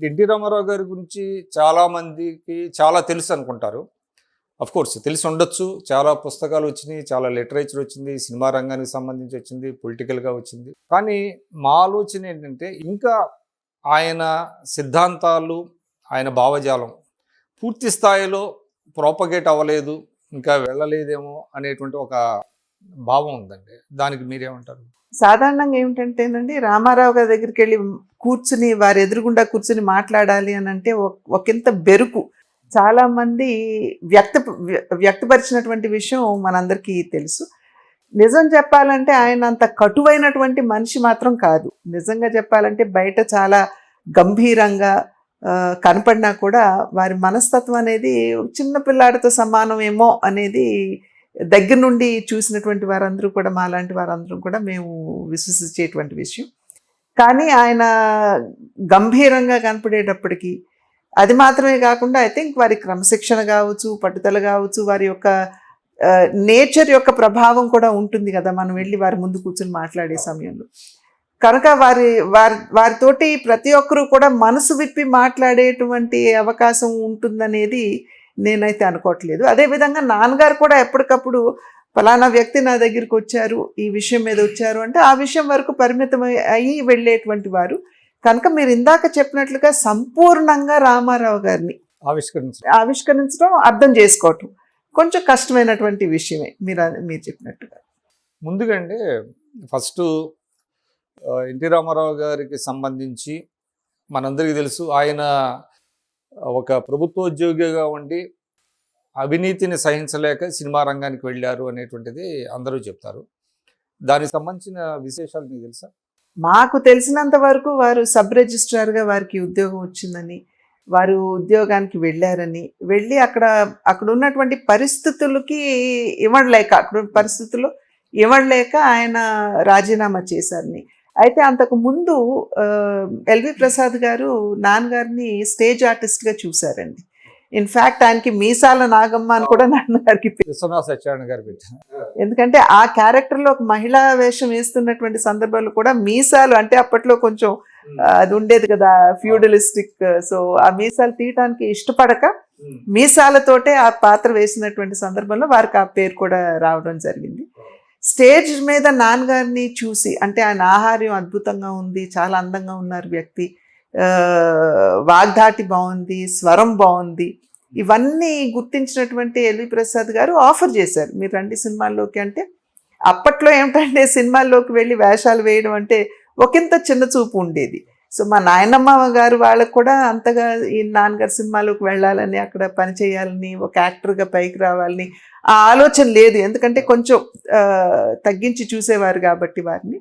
NT Ramarao గారి గురించి చాలా మందికి చాలా తెలుసు అనుకుంటారు. కోర్స్ తెలిసి ఉండొచ్చు. చాలా పుస్తకాలు వచ్చినాయి, చాలా లిటరేచర్ వచ్చింది, సినిమా రంగానికి సంబంధించి వచ్చింది, పొలిటికల్గా వచ్చింది. కానీ మా ఆలోచన ఏంటంటే ఇంకా ఆయన సిద్ధాంతాలు, ఆయన భావజాలం పూర్తి స్థాయిలో ప్రోపగేట్ అవ్వలేదు, ఇంకా వెళ్ళలేదేమో అనేటువంటి ఒక భావం ఉందండి. దానికి మీరేమంటారు? సాధారణంగా ఏమిటంటేనండి, రామారావు గారి దగ్గరికి వెళ్ళి కూర్చుని వారి ఎదురుగుండా కూర్చుని మాట్లాడాలి అని అంటే ఒకంత బెరుకు. చాలా మంది వ్యక్తపరిచినటువంటి విషయం మనందరికీ తెలుసు. నిజం చెప్పాలంటే ఆయన అంత కటువైనటువంటి మనిషి మాత్రం కాదు. నిజంగా చెప్పాలంటే బయట చాలా గంభీరంగా కనపడినా కూడా వారి మనస్తత్వం అనేది చిన్న పిల్లాడితో సమానం ఏమో అనేది దగ్గర నుండి చూసినటువంటి వారందరూ కూడా, మాలాంటి వారందరూ కూడా మేము విశ్వసించేటువంటి విషయం. కానీ ఆయన గంభీరంగా కనపడేటప్పటికీ అది మాత్రమే కాకుండా ఐ థింక్ వారి క్రమశిక్షణ కావచ్చు, పట్టుదల కావచ్చు, వారి యొక్క నేచర్ యొక్క ప్రభావం కూడా ఉంటుంది కదా మనం వెళ్ళి వారి ముందు కూర్చొని మాట్లాడే సమయంలో. కనుక వారితోటి ప్రతి ఒక్కరూ కూడా మనసు విప్పి మాట్లాడేటువంటి అవకాశం ఉంటుందనేది నేనైతే అనుకోవట్లేదు. అదేవిధంగా నాన్నగారు కూడా ఎప్పటికప్పుడు ఫలానా వ్యక్తి నా దగ్గరికి వచ్చారు, ఈ విషయం మీద వచ్చారు అంటే ఆ విషయం వరకు పరిమితం అయ్యి వెళ్ళేటువంటి వారు. కనుక మీరు ఇందాక చెప్పినట్లుగా సంపూర్ణంగా రామారావు గారిని ఆవిష్కరించడం, అర్థం చేసుకోవటం కొంచెం కష్టమైనటువంటి విషయమే మీరు చెప్పినట్టుగా. ముందుగా అండి, ఫస్ట్ ఎన్టీ రామారావు గారికి సంబంధించి మనందరికీ తెలుసు, ఆయన ఒక ప్రభుత్వోద్యోగిగా ఉండి అవినీతిని సహించలేక సినిమా రంగానికి వెళ్ళారు అనేటువంటిది అందరూ చెప్తారు. దానికి సంబంధించిన విశేషాలు మీకు తెలుసా? మాకు తెలిసినంత వరకు వారు సబ్ రిజిస్ట్రార్గా వారికి ఉద్యోగం వచ్చిందని, వారు ఉద్యోగానికి వెళ్ళి అక్కడ ఉన్నటువంటి పరిస్థితులకి ఇవ్వలేక ఆయన రాజీనామా చేశారని. అయితే అంతకు ముందు ఎల్వి ప్రసాద్ గారు నాన్నగారిని స్టేజ్ ఆర్టిస్ట్గా చూశారండి. ఇన్ఫ్యాక్ట్ ఆయనకి మీసాల నాగమ్మ అని కూడా నాన్నగారికి ఎందుకంటే ఆ క్యారెక్టర్లో ఒక మహిళా వేషం వేస్తున్నటువంటి సందర్భాల్లో కూడా మీసాలు అంటే అప్పట్లో కొంచెం అది ఉండేది కదా, ఫ్యూడలిస్టిక్. సో ఆ మీసాలు తీయటానికి ఇష్టపడక మీసాలతోటే ఆ పాత్ర వేసినటువంటి సందర్భంలో వారికి ఆ పేరు కూడా రావడం జరిగింది. స్టేజ్ మీద నాన్నగారిని చూసి, అంటే ఆయన ఆహార్యం అద్భుతంగా ఉంది, చాలా అందంగా ఉన్నారు వ్యక్తి, వాగ్ధాటి బాగుంది, స్వరం బాగుంది, ఇవన్నీ గుర్తించినటువంటి ఎల్వి ప్రసాద్ గారు ఆఫర్ చేశారు, మీరు రండి సినిమాల్లోకి అంటే. అప్పట్లో ఏమిటంటే సినిమాల్లోకి వెళ్ళి వేషాలు వేయడం అంటే ఒకంత చిన్న చూపు ఉండేది. సో మా నాయనమ్మ గారు వాళ్ళకు కూడా అంతగా ఈ నాన్నగారు సినిమాలోకి వెళ్ళాలని, అక్కడ పని చేయాలని, ఒక యాక్టర్గా పైకి రావాలని ఆ ఆలోచన లేదు. ఎందుకంటే కొంచెం తగ్గించి చూసేవారు కాబట్టి వారిని.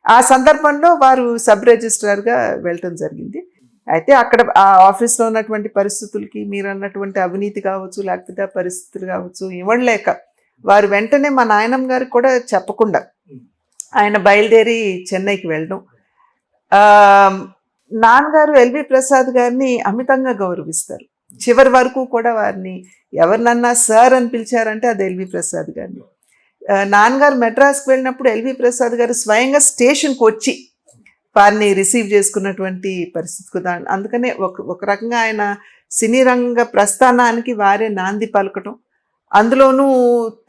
ఆ సందర్భంలో వారు సబ్ రిజిస్ట్రార్గా వెళ్ళటం జరిగింది. అయితే అక్కడ ఆ ఆఫీస్లో ఉన్నటువంటి పరిస్థితులకి, మీరు అన్నటువంటి అవినీతి కావచ్చు, లేకపోతే ఆ పరిస్థితులు కావచ్చు ఇవ్వలేక వారు వెంటనే మా నాయనమ్మ గారికి కూడా చెప్పకుండా ఆయన బయలుదేరి చెన్నైకి వెళ్ళడం. నాన్నగారు ఎల్వి ప్రసాద్ గారిని అమితంగా గౌరవిస్తారు. చివరి వరకు కూడా వారిని ఎవరినన్నా సార్ అని పిలిచారంటే అది ఎల్వి ప్రసాద్ గారిని. నాన్నగారు మెడ్రాస్కి వెళ్ళినప్పుడు ఎల్వి ప్రసాద్ గారు స్వయంగా స్టేషన్కి వచ్చి వారిని రిసీవ్ చేసుకున్నటువంటి పరిస్థితి. అందుకనే ఒక రకంగా ఆయన సినీ రంగ ప్రస్థానానికి వారే నాంది పలకటం, అందులోనూ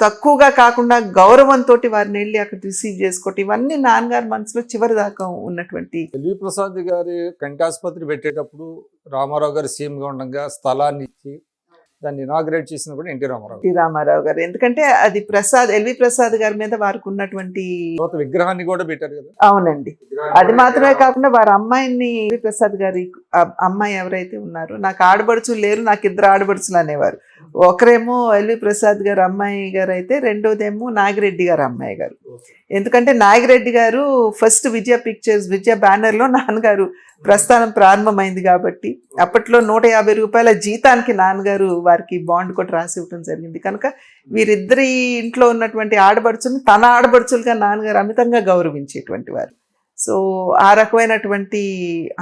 తక్కువగా కాకుండా గౌరవంతో వారిని వెళ్ళి అక్కడ రిసీవ్ చేసుకోవటం, ఇవన్నీ నాన్నగారి మనసులో చివరి దాకా ఉన్నటువంటి. ఎల్వి ప్రసాద్ గారి కంటి ఆసుపత్రి పెట్టేటప్పుడు రామారావు గారు సీఎంగా ఉండగా స్థలాన్ని ఇచ్చి దాన్ని ఇనాగ్రేట్ చేసింది కూడా ఎన్టీ రామారావు గారు. ఎందుకంటే అది ఎల్వి ప్రసాద్ గారి మీద వారికి ఉన్నటువంటి విగ్రహాన్ని కూడా పెట్టారు కదా. అవునండి, అది మాత్రమే కాకుండా వారి అమ్మాయిని, ఎల్వి ప్రసాద్ గారి అమ్మాయి ఎవరైతే ఉన్నారో, నాకు ఆడబడుచులు లేరు, నాకు ఇద్దరు ఆడబడుచులు అనేవారు. ఒకరేమో ఎల్వి ప్రసాద్ గారు అమ్మాయి గారు అయితే, రెండోదేమో నాగిరెడ్డి గారు అమ్మాయి గారు. ఎందుకంటే నాగిరెడ్డి గారు ఫస్ట్ విజయ బ్యానర్లో నాన్నగారు ప్రస్థానం ప్రారంభమైంది కాబట్టి అప్పట్లో 150 రూపాయల జీతానికి నాన్నగారు వారికి బాండ్ కూడా రాసి ఇవ్వడం జరిగింది. కనుక వీరిద్దరి ఇంట్లో ఉన్నటువంటి ఆడబడుచుని తన ఆడబడుచులుగా నాన్నగారు అమితంగా గౌరవించేటువంటి వారు. సో ఆ రకమైనటువంటి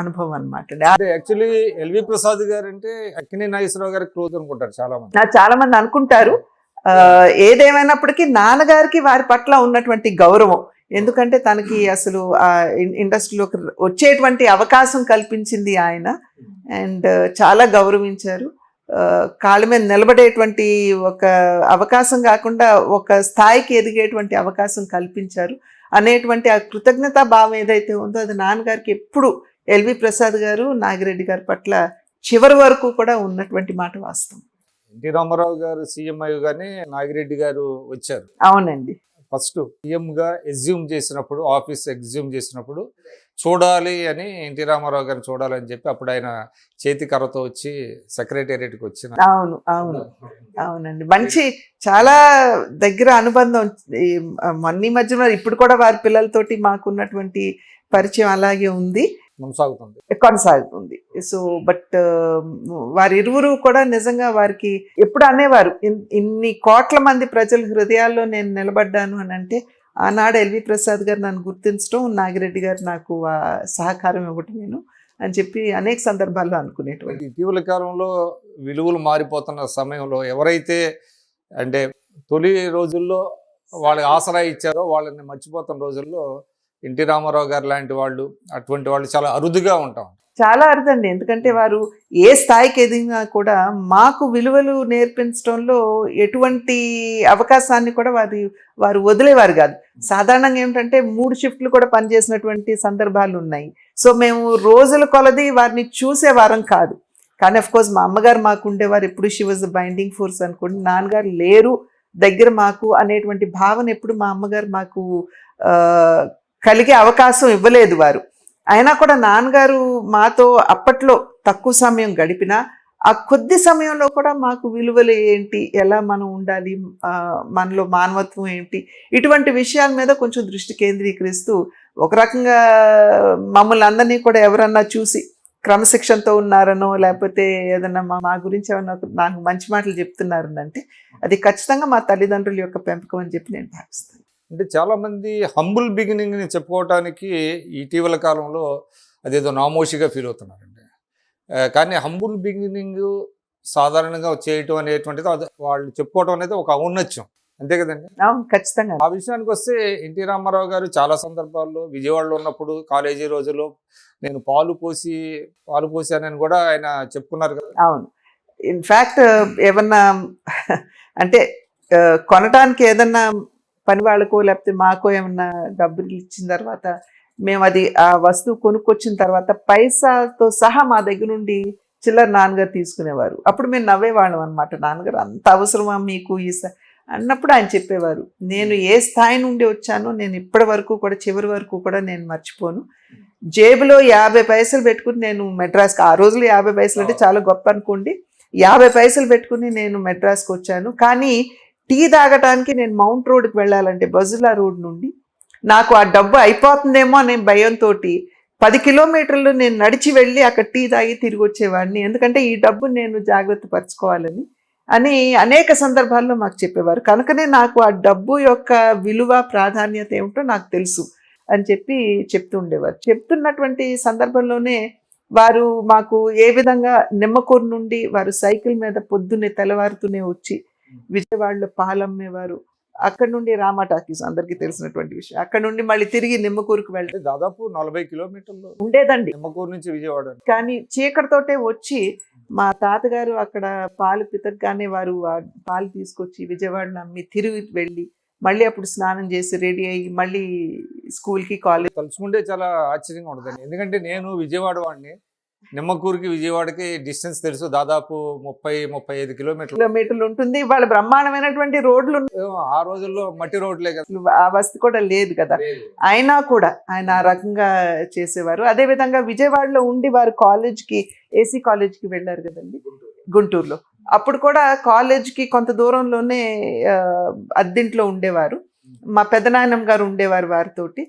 అనుభవం అనమాట. యాక్చువల్లీ ఎల్వి ప్రసాద్ గారు అంటే అక్కినేని నాగేశ్వరరావు గారికి క్లోజ్ అనుకుంటారు చాలా మంది అనుకుంటారు. ఏదేమైనప్పటికీ నాన్నగారికి వారి పట్ల ఉన్నటువంటి గౌరవం, ఎందుకంటే తనకి అసలు ఆ ఇండస్ట్రీలోకి వచ్చేటువంటి అవకాశం కల్పించింది ఆయన. అండ్ చాలా గౌరవించారు. కాళ్ళ మీద నిలబడేటువంటి ఒక అవకాశం కాకుండా ఒక స్థాయికి ఎదిగేటువంటి అవకాశం కల్పించారు అనేటువంటి ఆ కృతజ్ఞతా భావం ఏదైతే ఉందో అది నాన్నగారికి ఎప్పుడు ఎల్వి ప్రసాద్ గారు నాగిరెడ్డి గారి పట్ల చివరి వరకు కూడా ఉన్నటువంటి మాట వాస్తవం. ఎన్టీ రామారావు గారు సీఎం అయ్యగానే నాగిరెడ్డి గారు వచ్చారు. అవునండి. ఫస్ట్ సీఎంగా ఎగ్జ్యూమ్ చేసినప్పుడు, ఆఫీస్ ఎగ్జ్యూమ్ చేసినప్పుడు చూడాలి అని ఎన్టీ రామారావు గారిని చూడాలని చెప్పి అప్పుడు ఆయన చేతి కర్రతో వచ్చి సెక్రటేరియట్కి వచ్చిన. అవును అవును అవునండి. మంచి చాలా దగ్గర అనుబంధం. ఈ మొన్న మధ్యలో ఇప్పుడు కూడా వారి పిల్లలతోటి మాకున్నటువంటి పరిచయం అలాగే ఉంది, కొనసాగుతుంది. సో బట్ వారిరువురు కూడా నిజంగా వారికి ఎప్పుడు అనేవారు, ఇన్ని కోట్ల మంది ప్రజల హృదయాల్లో నేను నిలబడ్డాను అని అంటే ఆనాడు ఎల్వి ప్రసాద్ గారు నన్ను గుర్తించడం, నాగిరెడ్డి గారు నాకు సహకారం ఇవ్వటం నేను అని చెప్పి అనేక సందర్భాల్లో అనుకునేటువంటి. ఇటీవల కాలంలో విలువలు మారిపోతున్న సమయంలో ఎవరైతే అంటే తొలి రోజుల్లో వాళ్ళకి ఆసరా ఇచ్చారో వాళ్ళని మర్చిపోతున్న రోజుల్లో ఎన్టీ రామారావు గారు లాంటి వాళ్ళు, అటువంటి వాళ్ళు చాలా అరుదుగా ఉంటాం. చాలా అరుదండి. ఎందుకంటే వారు ఏ స్థాయికి ఎదిగినా కూడా మాకు విలువలు నేర్పించడంలో ఎటువంటి అవకాశాన్ని కూడా వారు వదిలేవారు కాదు. సాధారణంగా ఏమిటంటే 3 షిఫ్ట్లు కూడా పనిచేసినటువంటి సందర్భాలు ఉన్నాయి. సో మేము రోజుల కొలది వారిని చూసేవారం కాదు. కానీ అఫ్ కోర్స్ మా అమ్మగారు మాకు ఉండేవారు, ఎప్పుడు she was the binding force అనుకోండి. నాన్నగారు లేరు దగ్గర మాకు అనేటువంటి భావన ఎప్పుడు మా అమ్మగారు మాకు కలిగే అవకాశం ఇవ్వలేదు వారు. అయినా కూడా నాన్నగారు మాతో అప్పట్లో తక్కువ సమయం గడిపినా ఆ కొద్ది సమయంలో కూడా మాకు విలువలు ఏంటి, ఎలా మనం ఉండాలి, మనలో మానవత్వం ఏంటి, ఇటువంటి విషయాల మీద కొంచెం దృష్టి కేంద్రీకరిస్తూ ఒక రకంగా మమ్మల్ని అందరినీ కూడా ఎవరన్నా చూసి క్రమశిక్షణతో ఉన్నారనో లేకపోతే ఏదన్నా మా గురించి ఏమన్నా నాకు మంచి మాటలు చెప్తున్నారనంటే అది ఖచ్చితంగా మా తల్లిదండ్రుల యొక్క పెంపకం అని చెప్పి నేను భావిస్తాను. అంటే చాలామంది హంబుల్ బిగినింగ్ని చెప్పుకోవటానికి ఇటీవల కాలంలో అదేదో నామోషిగా ఫీల్ అవుతున్నారండి. కానీ హంబుల్ బిగినింగ్ సాధారణంగా చేయటం అనేటువంటిది వాళ్ళు చెప్పుకోవటం అనేది ఒక ఔన్నత్యం, అంతే కదండి? అవును, ఖచ్చితంగా. ఆ విషయానికి వస్తే ఎన్టీ రామారావు గారు చాలా సందర్భాల్లో విజయవాడలో ఉన్నప్పుడు కాలేజీ రోజుల్లో నేను పాలు పోసానని కూడా ఆయన చెప్పుకున్నారు కదా. అవును, ఇన్ఫ్యాక్ట్ ఏమన్నా అంటే కొనటానికి ఏదన్నా పని వాళ్ళకో లేకపోతే మాకో ఏమన్నా డబ్బులు ఇచ్చిన తర్వాత మేము అది ఆ వస్తువు కొనుక్కొచ్చిన తర్వాత పైసాతో సహా మా దగ్గర నుండి చిల్లర నాన్నగారు తీసుకునేవారు. అప్పుడు మేము నవ్వేవాళ్ళం అనమాట. నాన్నగారు అంత అవసరమా మీకు అన్నప్పుడు ఆయన చెప్పేవారు, నేను ఏ స్థాయి నుండి వచ్చానో నేను ఇప్పటి వరకు కూడా చివరి వరకు కూడా నేను మర్చిపోను. జేబులో 50 పైసలు పెట్టుకుని నేను మెడ్రాస్కి, ఆ రోజులు 50 పైసలు అంటే చాలా గొప్ప అనుకోండి, 50 పైసలు పెట్టుకుని నేను మెడ్రాస్కి వచ్చాను. కానీ టీ తాగటానికి నేను మౌంట్ రోడ్కి వెళ్ళాలంటే బజులా రోడ్ నుండి నాకు ఆ డబ్బు అయిపోతుందేమో అనే భయంతో 10 కిలోమీటర్లు నేను నడిచి వెళ్ళి అక్కడ టీ తాగి తిరిగి వచ్చేవాడిని, ఎందుకంటే ఈ డబ్బు నేను జాగ్రత్త పరచుకోవాలని అని అనేక సందర్భాల్లో మాకు చెప్పేవారు. కనుకనే నాకు ఆ డబ్బు యొక్క విలువ ప్రాధాన్యత ఏమిటో నాకు తెలుసు అని చెప్పి చెప్తూ ఉండేవారు. చెప్తున్నటువంటి సందర్భంలోనే వారు మాకు ఏ విధంగా నిమ్మకూరు నుండి వారు సైకిల్ మీద పొద్దున్నే తెల్లవారుతూనే వచ్చి విజయవాడలో పాలమ్మేవారు, అక్కడ నుండి రామా టాకీస్ అందరికీ తెలిసినటువంటి విషయం, అక్కడ నుండి మళ్ళీ తిరిగి నిమ్మకూరుకు వెళ్తే దాదాపు 40 కిలోమీటర్లు ఉండేదండి నిమ్మకూరు నుంచి విజయవాడ. కానీ చీకటితోటే వచ్చి మా తాతగారు అక్కడ పాలు పితకగానే వారు పాలు తీసుకొచ్చి విజయవాడలో అమ్మి తిరిగి వెళ్ళి మళ్ళీ అప్పుడు స్నానం చేసి రెడీ అయ్యి మళ్ళీ స్కూల్కి కాలేజ్. తలుచుకుంటే చాలా ఆశ్చర్యంగా ఉంటుందండి. ఎందుకంటే నేను విజయవాడ వాడిని, నిమ్మకూరుకి విజయవాడకి డిస్టెన్స్ తెలుసు, దాదాపు 30-35 కిలోమీటర్లు ఉంటుంది. వాళ్ళ బ్రహ్మాండమైనటువంటి రోడ్లు, ఆ రోజుల్లో మట్టి రోడ్లే కదా, ఆ వస్తు కూడా లేదు కదా. అయినా కూడా ఆయన ఆ రకంగా చేసేవారు. అదేవిధంగా విజయవాడలో ఉండి వారు కాలేజ్కి, ఏసీ కాలేజ్కి వెళ్ళారు కదండి గుంటూరులో, అప్పుడు కూడా కాలేజ్కి కొంత దూరంలోనే అద్దెంట్లో ఉండేవారు. మా పెద్దనాయనమ్మ గారు ఉండేవారు వారితోటి.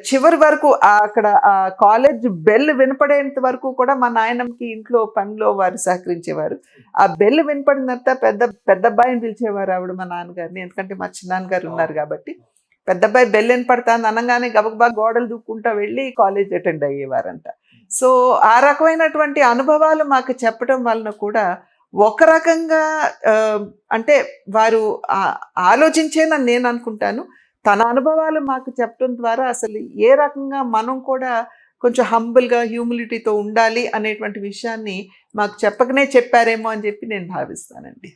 చివరి వరకు అక్కడ ఆ కాలేజ్ బెల్ వినపడేంత వరకు కూడా మా నాయనమ్మకి ఇంట్లో పనిలో వారు సహకరించేవారు. ఆ బెల్ వినపడిన తర్వాత పెద్ద అబ్బాయిని పిలిచేవారు ఆవిడ మా నాన్నగారిని, ఎందుకంటే మా చిన్నాన్నగారు ఉన్నారు కాబట్టి. పెద్ద అబ్బాయి బెల్ వినపడతాను అనగానే గబగబా గోడలు దూక్కుంటా వెళ్ళి కాలేజ్ అటెండ్ అయ్యేవారంట. సో ఆ రకమైనటువంటి అనుభవాలు మాకు చెప్పడం వలన కూడా ఒక రకంగా అంటే వారు ఆలోచించేనని నేను అనుకుంటాను. తన అనుభవాలు మాకు చెప్పడం ద్వారా అసలు ఏ రకంగా మనం కూడా కొంచెం హంబుల్గా హ్యూమిలిటీతో ఉండాలి అనేటువంటి విషయాన్ని మాకు చెప్పకనే చెప్పారేమో అని చెప్పి నేను భావిస్తానండి.